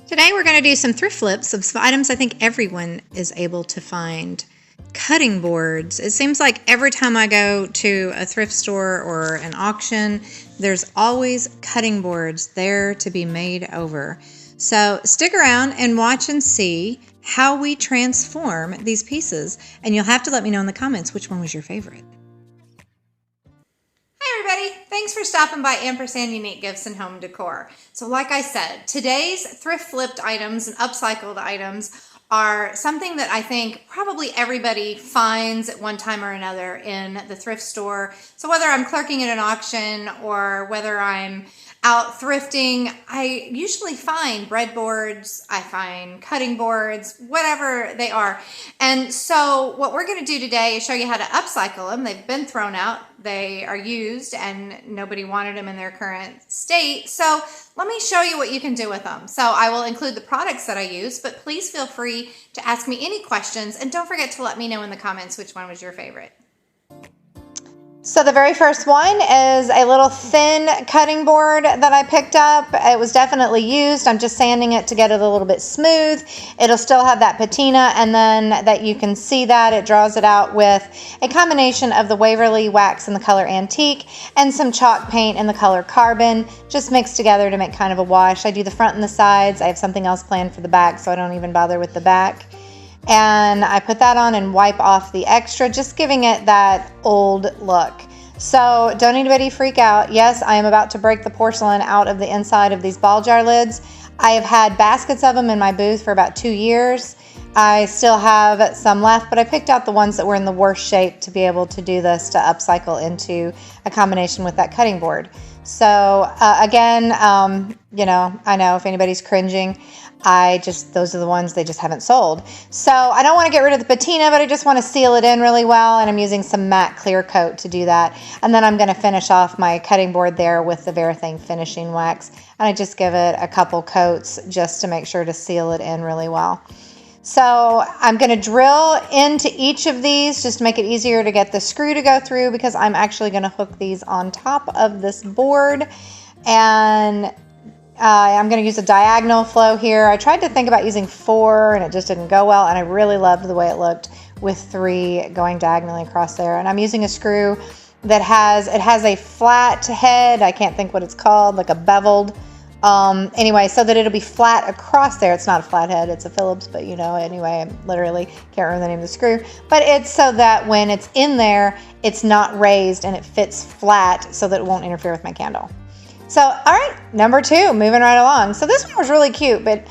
Today we're going to do some thrift flips of some items I think everyone is able to find. Cutting boards. It seems like every time I go to a thrift store or an auction, there's always cutting boards there to be made over. So stick around and watch and see how we transform these pieces, and you'll have to let me know in the comments which one was your favorite. Hi everybody, thanks for stopping by Ampersand Unique Gifts and Home Decor. So like I said, today's thrift flipped items and upcycled items are something that I think probably everybody finds at one time or another in the thrift store. So whether I'm clerking at an auction or whether I'm out thrifting, I usually find breadboards, I find cutting boards, whatever they are. And so what we're going to do today is show you how to upcycle them. They've been thrown out, they are used, and nobody wanted them in their current state. So let me show you what you can do with them. So I will include the products that I use, but please feel free to ask me any questions, and don't forget to let me know in the comments which one was your favorite. So the very first one is a little thin cutting board that I picked up. It was definitely used. I'm just sanding it to get it a little bit smooth. It'll still have that patina, and then that you can see that it draws it out with a combination of the Waverly Wax in the color Antique and some chalk paint in the color Carbon, just mixed together to make kind of a wash. I do the front and the sides. I have something else planned for the back, so I don't even bother with the back. And I put that on and wipe off the extra, just giving it that old look. So don't anybody freak out. Yes, I am about to break the porcelain out of the inside of these ball jar lids. I have had baskets of them in my booth for about 2 years. I still have some left, but I picked out the ones that were in the worst shape to be able to do this, to upcycle into a combination with that cutting board. So again, you know, I know if anybody's cringing, those are the ones they just haven't sold. So I don't want to get rid of the patina, but I just want to seal it in really well, and I'm using some matte clear coat to do that. And then I'm going to finish off my cutting board there with the Varathane finishing wax, and I just give it a couple coats just to make sure to seal it in really well. So I'm going to drill into each of these just to make it easier to get the screw to go through, because I'm actually going to hook these on top of this board. And I'm going to use a diagonal flow here. I tried to think about using 4 and it just didn't go well, and I really loved the way it looked with 3 going diagonally across there. And I'm using a screw that has a flat head. I can't think what it's called, like a beveled. Anyway, so that it'll be flat across there. It's not a flat head, it's a Phillips, but you know, anyway, I literally can't remember the name of the screw. But it's so that when it's in there, it's not raised and it fits flat so that it won't interfere with my candle. So, all right, number 2, moving right along. So this one was really cute, but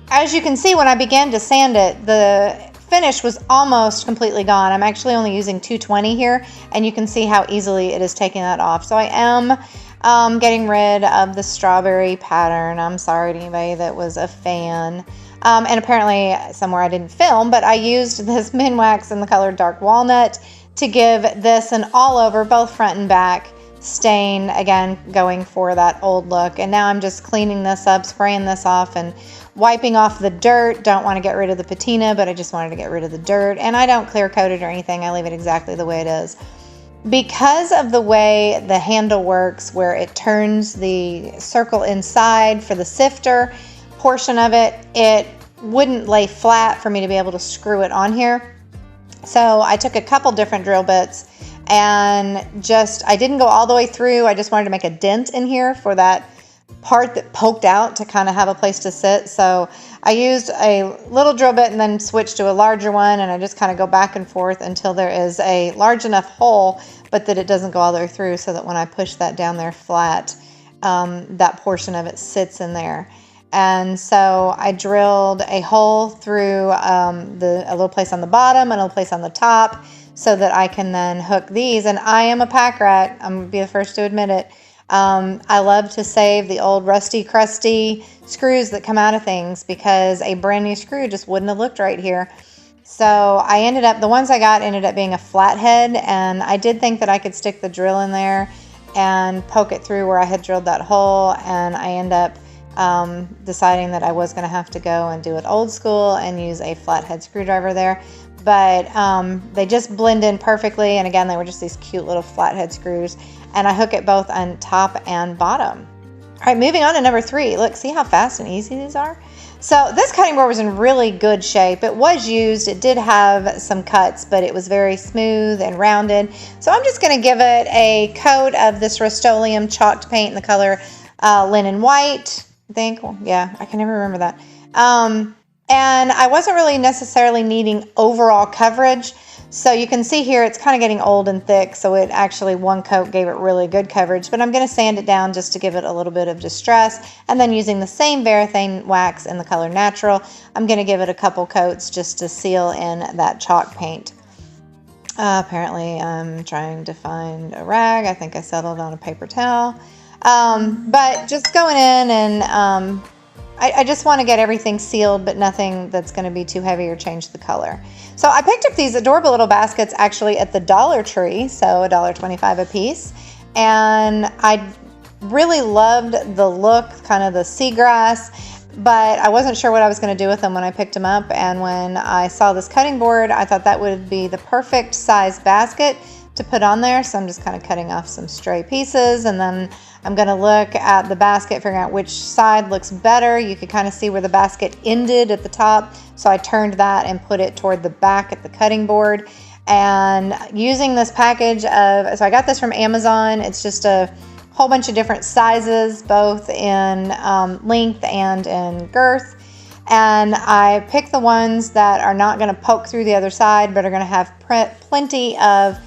as you can see, when I began to sand it, the finish was almost completely gone. I'm actually only using 220 here, and you can see how easily it is taking that off. So I am getting rid of the strawberry pattern. I'm sorry to anybody that was a fan. And apparently somewhere I didn't film, but I used this Minwax in the color Dark Walnut to give this an all over, both front and back, stain, again going for that old look. And now I'm just cleaning this up, spraying this off and wiping off the dirt. Don't want to get rid of the patina, but I just wanted to get rid of the dirt, and I don't clear coat it or anything. I leave it exactly the way it is. Because of the way the handle works, where it turns the circle inside for the sifter portion of it, it wouldn't lay flat for me to be able to screw it on here. So I took a couple different drill bits and I didn't go all the way through. I just wanted to make a dent in here for that part that poked out to kind of have a place to sit. So I used a little drill bit and then switched to a larger one, and I just kind of go back and forth until there is a large enough hole, but that it doesn't go all the way through, so that when I push that down there flat, that portion of it sits in there. And so I drilled a hole through a little place on the bottom and a little place on the top, so that I can then hook these. And I am a pack rat, I'm gonna be the first to admit it. I love to save the old rusty, crusty screws that come out of things, because a brand new screw just wouldn't have looked right here. So the ones I got ended up being a flathead, and I did think that I could stick the drill in there and poke it through where I had drilled that hole, and I end up deciding that I was going to have to go and do it old school and use a flathead screwdriver there. But they just blend in perfectly, and again, they were just these cute little flathead screws, and I hook it both on top and bottom. All right, moving on to number 3. Look, see how fast and easy these are? So this cutting board was in really good shape. It was used. It did have some cuts, but it was very smooth and rounded. So I'm just going to give it a coat of this Rustolem chalked paint in the color Linen White, I think. Well, yeah, I can never remember that. And I wasn't really necessarily needing overall coverage. So you can see here it's kind of getting old and thick, so it actually, one coat gave it really good coverage, but I'm going to sand it down just to give it a little bit of distress, and then using the same Varathane wax in the color Natural, I'm going to give it a couple coats just to seal in that chalk paint. Apparently I'm trying to find a rag. I think I settled on a paper towel. But just going in and I just want to get everything sealed, but nothing that's going to be too heavy or change the color. So I picked up these adorable little baskets actually at the Dollar Tree, so $1.25 a piece. And I really loved the look, kind of the seagrass, but I wasn't sure what I was going to do with them when I picked them up. And when I saw this cutting board, I thought that would be the perfect size basket to put on there. So I'm just kind of cutting off some stray pieces, and then I'm going to look at the basket, figuring out which side looks better. You could kind of see where the basket ended at the top, so I turned that and put it toward the back at the cutting board. And using this package of, so I got this from Amazon. It's just a whole bunch of different sizes, both in length and in girth. And I picked the ones that are not going to poke through the other side, but are going to have plenty of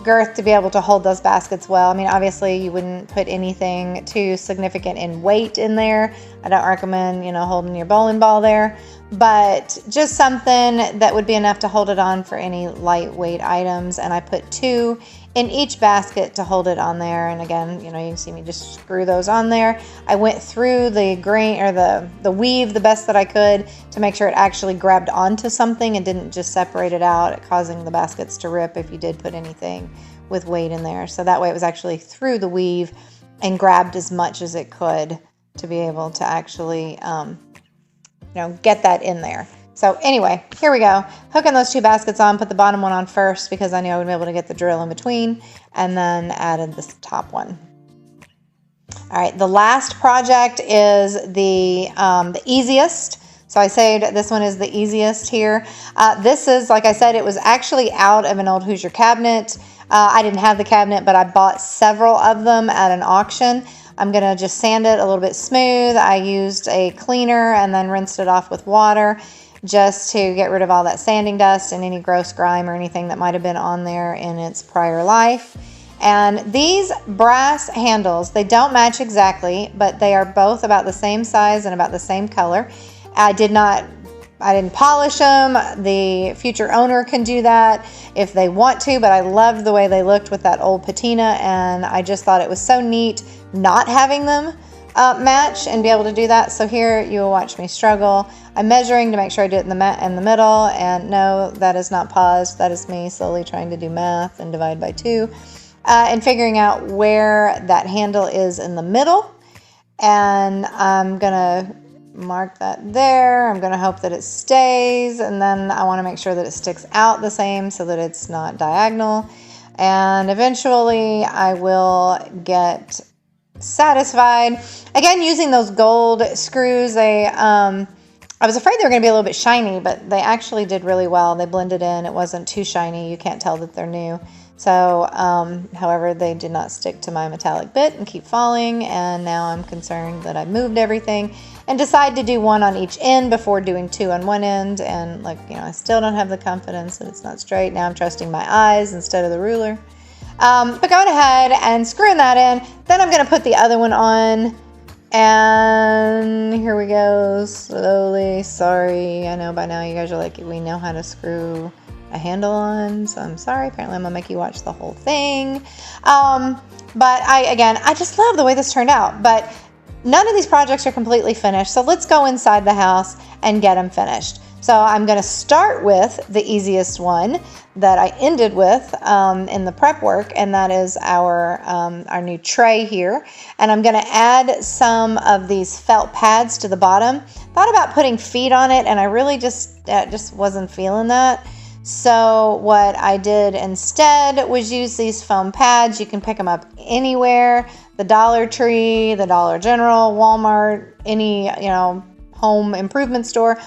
girth to be able to hold those baskets well. I mean, obviously you wouldn't put anything too significant in weight in there. I don't recommend, holding your bowling ball there, but just something that would be enough to hold it on for any lightweight items. And I put 2 in each basket to hold it on there. And again, you can see me just screw those on there. I went through the grain or the weave the best that I could to make sure it actually grabbed onto something and didn't just separate it out, causing the baskets to rip if you did put anything with weight in there. So that way it was actually through the weave and grabbed as much as it could to be able to actually, get that in there. So anyway, here we go. Hooking those 2 baskets on, put the bottom one on first because I knew I would be able to get the drill in between, and then added this top one. All right, the last project is the easiest. So I said this one is the easiest here. This is, like I said, it was actually out of an old Hoosier cabinet. I didn't have the cabinet, but I bought several of them at an auction. I'm going to just sand it a little bit smooth. I used a cleaner and then rinsed it off with water just to get rid of all that sanding dust and any gross grime or anything that might have been on there in its prior life. And these brass handles, they don't match exactly, but they are both about the same size and about the same color. I didn't polish them. The future owner can do that if they want to, but I loved the way they looked with that old patina, and I just thought it was so neat not having them match and be able to do that. So here you will watch me struggle. I'm measuring to make sure I do it in the middle, and no, that is not paused. That is me slowly trying to do math and divide by 2 and figuring out where that handle is in the middle. And I'm gonna mark that there. I'm gonna hope that it stays, and then I want to make sure that it sticks out the same so that it's not diagonal. And eventually I will get satisfied. Again, using those gold screws, I was afraid they were going to be a little bit shiny, but they actually did really well. They blended in. It wasn't too shiny. You can't tell that they're new. So, however, they did not stick to my metallic bit and keep falling. And now I'm concerned that I moved everything and decided to do 1 on each end before doing 2 on one end. And I still don't have the confidence that it's not straight. Now I'm trusting my eyes instead of the ruler. But going ahead and screwing that in, then I'm going to put the other one on, and here we go, slowly. Sorry, I know by now you guys are like, we know how to screw a handle on, so I'm sorry. Apparently I'm going to make you watch the whole thing. But I just love the way this turned out, but none of these projects are completely finished, so let's go inside the house and get them finished. So I'm going to start with the easiest one that I ended with in the prep work, and that is our new tray here. And I'm going to add some of these felt pads to the bottom. Thought about putting feet on it, and I really just wasn't feeling that. So what I did instead was use these foam pads. You can pick them up anywhere. the Dollar Tree, the Dollar General, Walmart, any, home improvement store.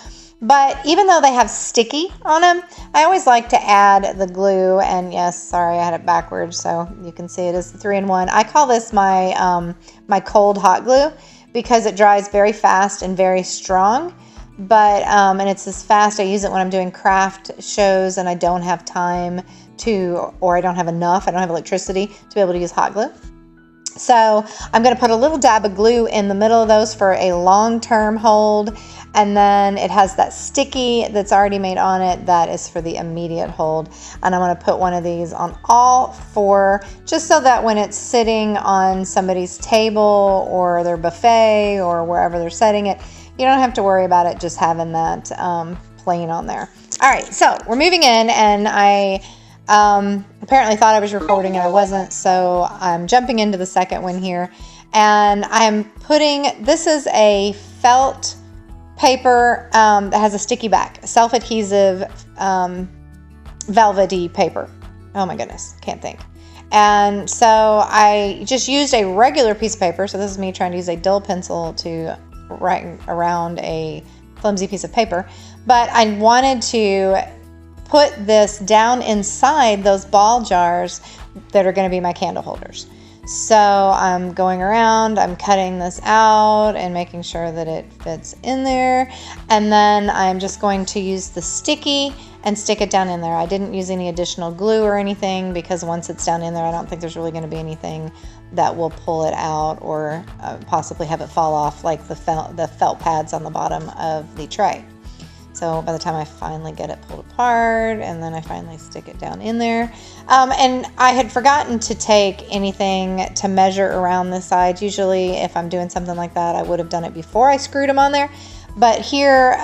But even though they have sticky on them, I always like to add the glue. And yes, sorry, I had it backwards, so you can see it is the 3-in-1. I call this my my cold hot glue because it dries very fast and very strong. But and it's as fast. I use it when I'm doing craft shows and I don't have time to, or I don't have enough, I don't have electricity to be able to use hot glue. So I'm going to put a little dab of glue in the middle of those for a long-term hold. And then it has that sticky that's already made on it that is for the immediate hold. And I'm going to put one of these on all 4, just so that when it's sitting on somebody's table or their buffet or wherever they're setting it, you don't have to worry about it just having that plain on there. All right, so we're moving in, and I apparently thought I was recording and I wasn't, so I'm jumping into the second one here. And I'm putting, this is a felt paper that has a sticky back, self-adhesive velvety paper. Oh my goodness, can't think. And so I just used a regular piece of paper. So this is me trying to use a dull pencil to write around a flimsy piece of paper. But I wanted to put this down inside those ball jars that are going to be my candle holders. So I'm going around, I'm cutting this out and making sure that it fits in there. And then I'm just going to use the sticky and stick it down in there. I didn't use any additional glue or anything because once it's down in there, I don't think there's really going to be anything that will pull it out or possibly have it fall off like the felt pads on the bottom of the tray. So by the time I finally get it pulled apart and then I finally stick it down in there. And I had forgotten to take anything to measure around the sides. Usually if I'm doing something like that, I would have done it before I screwed them on there. But here,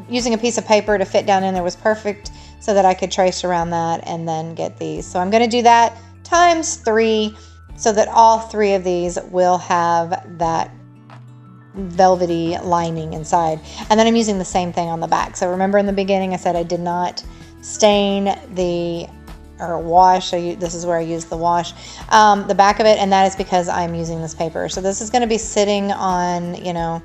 using a piece of paper to fit down in there was perfect so that I could trace around that and then get these. So I'm going to do that times 3 so that all 3 of these will have that velvety lining inside. And then I'm using the same thing on the back. So remember in the beginning I said I did not stain or wash. This is where I use the wash, the back of it, and that is because I'm using this paper. So this is going to be sitting on,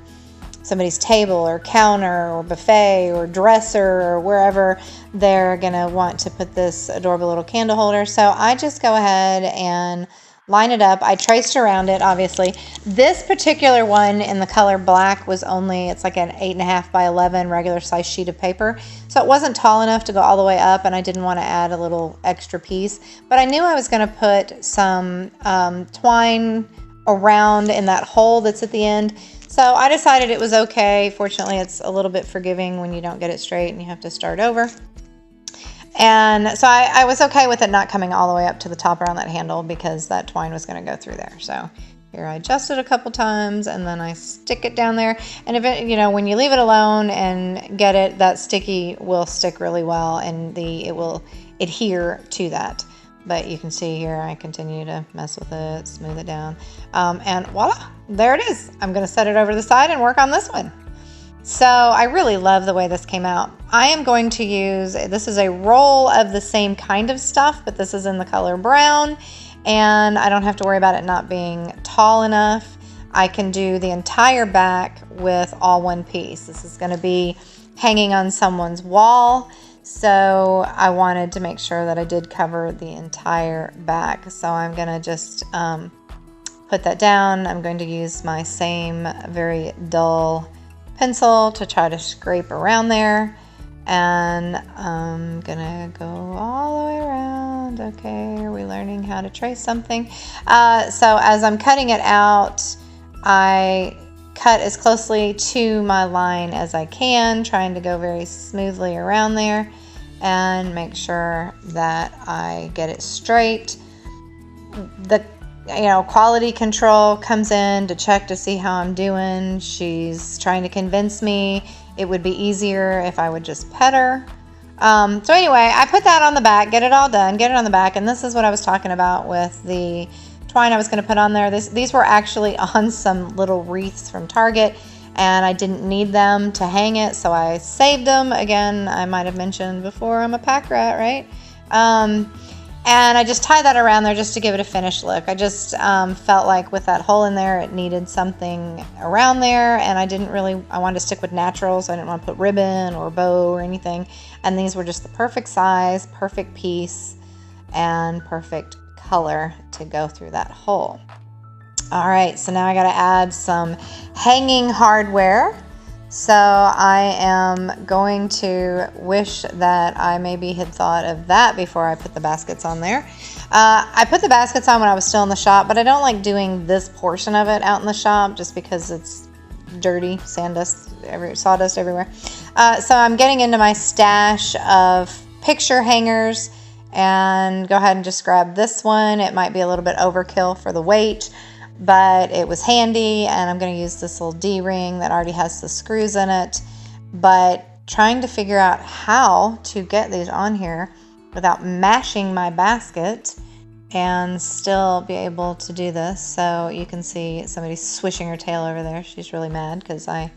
somebody's table or counter or buffet or dresser or wherever they're going to want to put this adorable little candle holder. So I just go ahead and line it up. I traced around it, obviously. This particular one in the color black was it's like an 8.5 by 11 regular size sheet of paper. So it wasn't tall enough to go all the way up, and I didn't want to add a little extra piece. But I knew I was going to put some twine around in that hole that's at the end. So I decided it was okay. Fortunately, it's a little bit forgiving when you don't get it straight and you have to start over. And so I was okay with it not coming all the way up to the top around that handle because that twine was going to go through there. So here I adjust it a couple times and then I stick it down there. And if it, when you leave it alone and get it, that sticky will stick really well and it will adhere to that. But you can see here I continue to mess with it, smooth it down, and voila, there it is. I'm going to set it over to the side and work on this one. So I really love the way this came out. I am going to use, this is a roll of the same kind of stuff, but this is in the color brown, and I don't have to worry about it not being tall enough. I can do the entire back with all one piece. This is going to be hanging on someone's wall, so I wanted to make sure that I did cover the entire back. So I'm going to just put that down. I'm going to use my same very dull pencil to try to scrape around there, and I'm gonna go all the way around. Okay, are we learning how to trace something? So as I'm cutting it out, I cut as closely to my line as I can, trying to go very smoothly around there and make sure that I get it straight. The quality control comes in to check to see how I'm doing. She's trying to convince me it would be easier if I would just pet her. So anyway, I put that on the back, get it all done, get it on the back, and this is what I was talking about with the twine I was going to put on there. These were actually on some little wreaths from Target, and I didn't need them to hang it, so I saved them. Again, I might have mentioned before, I'm a pack rat, right? And I just tie that around there just to give it a finished look. I just felt like with that hole in there, it needed something around there, and I wanted to stick with naturals. I didn't want to put ribbon or bow or anything. And these were just the perfect size, perfect piece, and perfect color to go through that hole. All right, so now I got to add some hanging hardware. So I am going to wish that I maybe had thought of that before I put the baskets on there. I put the baskets on when I was still in the shop, but I don't like doing this portion of it out in the shop just because it's dirty, sawdust everywhere. So I'm getting into my stash of picture hangers, and go ahead and just grab this one. It might be a little bit overkill for the weight, but it was handy, and I'm going to use this little D-ring that already has the screws in it. But trying to figure out how to get these on here without mashing my basket and still be able to do this. So you can see somebody swishing her tail over there. She's really mad because I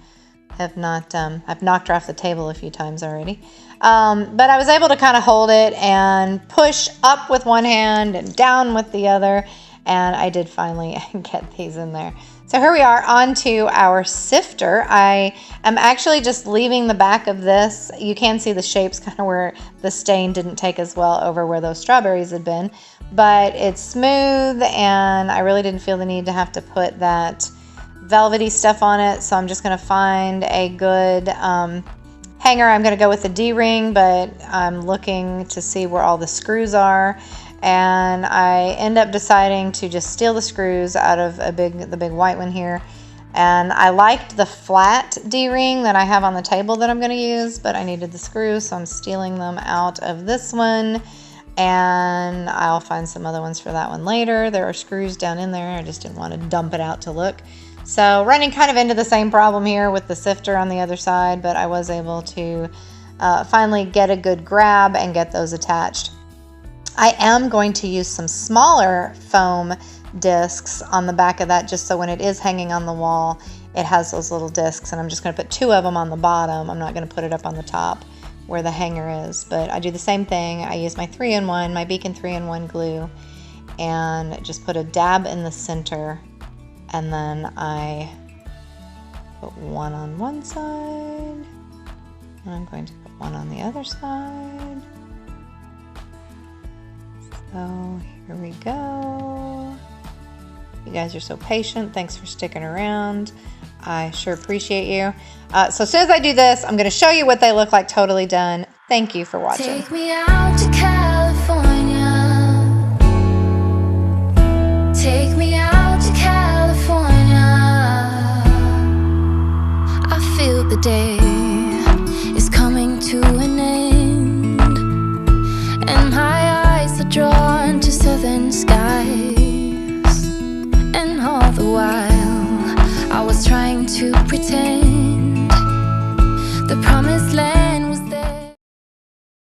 have not, I've knocked her off the table a few times already. But I was able to kind of hold it and push up with one hand and down with the other. And I did finally get these in there. So here we are onto our sifter. I am actually just leaving the back of this. You can see the shapes kind of where the stain didn't take as well over where those strawberries had been. But it's smooth, and I really didn't feel the need to have to put that velvety stuff on it. So I'm just going to find a good hanger. I'm going to go with the D-ring, but I'm looking to see where all the screws are. And I end up deciding to just steal the screws out of the big white one here. And I liked the flat D-ring that I have on the table that I'm going to use, but I needed the screws, so I'm stealing them out of this one. And I'll find some other ones for that one later. There are screws down in there. I just didn't want to dump it out to look. So running kind of into the same problem here with the sifter on the other side, but I was able to finally get a good grab and get those attached. I am going to use some smaller foam discs on the back of that, just so when it is hanging on the wall, it has those little discs, and I'm just going to put 2 of them on the bottom. I'm not going to put it up on the top where the hanger is, but I do the same thing. I use my 3-in-1, my Beacon 3-in-1 glue, and just put a dab in the center, and then I put one on one side, and I'm going to put one on the other side. So here we go. You guys are so patient. Thanks for sticking around. I sure appreciate you. So as soon as I do this, I'm going to show you what they look like totally done. Thank you for watching. Take me out to California. Take me out to California. I feel the day is coming to an end, and my eyes are drawn to southern skies. And all the while I was trying to pretend